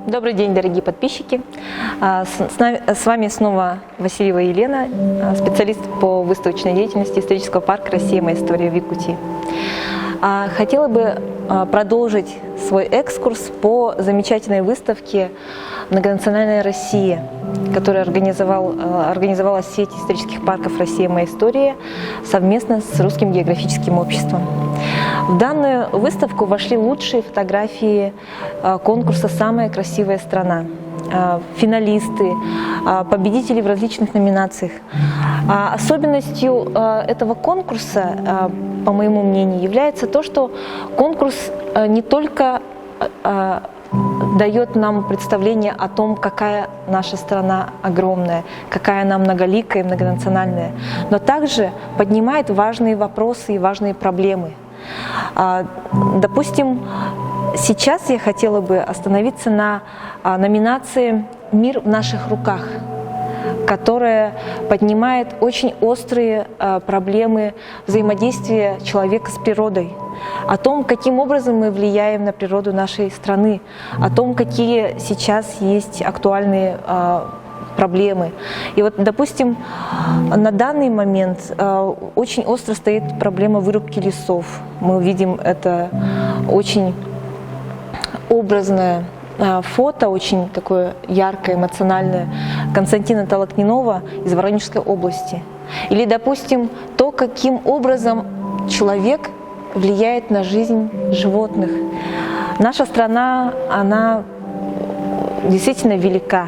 Добрый день, дорогие подписчики. С вами снова Васильева Елена, специалист по выставочной деятельности исторического парка «Россия. Моя история» в Якутии. Хотела бы продолжить свой экскурс по замечательной выставке «Многонациональная Россия», которую организовала сеть исторических парков «Россия. Моя история» совместно с Русским географическим обществом. В данную выставку вошли лучшие фотографии конкурса «Самая красивая страна», финалисты, победители в различных номинациях. Особенностью этого конкурса, по моему мнению, является то, что конкурс не только дает нам представление о том, какая наша страна огромная, какая она многоликая и многонациональная, но также поднимает важные вопросы и важные проблемы. Допустим, сейчас я хотела бы остановиться на номинации «Мир в наших руках», которая поднимает очень острые проблемы взаимодействия человека с природой, о том, каким образом мы влияем на природу нашей страны, о том, какие сейчас есть актуальные проблемы. И вот, допустим, на данный момент очень остро стоит проблема вырубки лесов. Мы видим это очень образное фото, очень такое яркое, эмоциональное Константина Толокненова из Воронежской области. Или, допустим, то, каким образом человек влияет на жизнь животных. Наша страна, она действительно велика.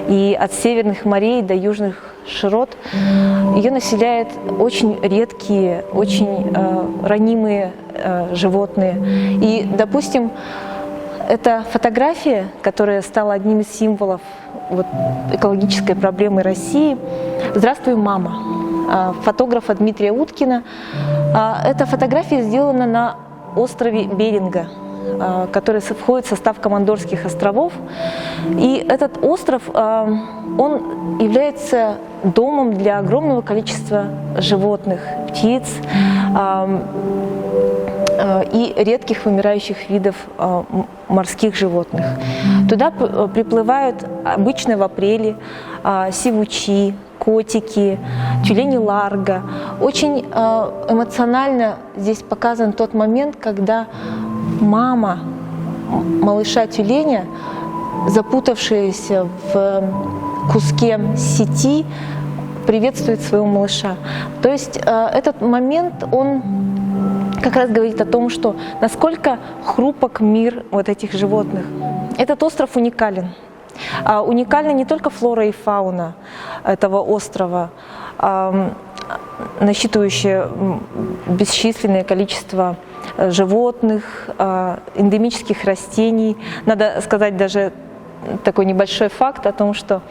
И от северных морей до южных широт ее населяют очень редкие, очень ранимые животные. И, допустим, эта фотография, которая стала одним из символов экологической проблемы России, «Здравствуй, мама», фотографа Дмитрия Уткина. Эта фотография сделана на острове Беринга, который входит в состав Командорских островов. И этот остров, он является домом для огромного количества животных, птиц и редких вымирающих видов морских животных. Туда приплывают обычно в апреле сивучи, котики, тюлени ларго. Очень эмоционально здесь показан тот момент, когда мама малыша тюленя, запутавшаяся в куске сети, приветствует своего малыша. То есть этот момент, он как раз говорит о том, что насколько хрупок мир вот этих животных. Этот остров уникален. Уникальна не только флора и фауна этого острова, насчитывающая бесчисленное количество животных, эндемических растений. Надо сказать даже такой небольшой факт о том, что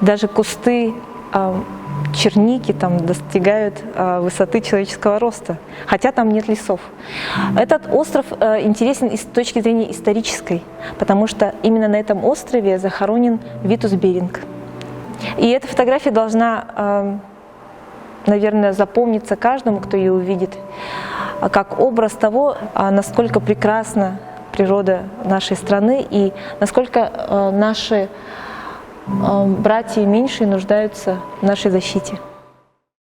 даже кусты черники там достигают высоты человеческого роста, хотя там нет лесов. Этот остров интересен с точки зрения исторической, потому что именно на этом острове захоронен Витус Беринг. И эта фотография должна, наверное, запомниться каждому, кто ее увидит, как образ того, насколько прекрасна природа нашей страны и насколько наши братья и меньшие нуждаются в нашей защите.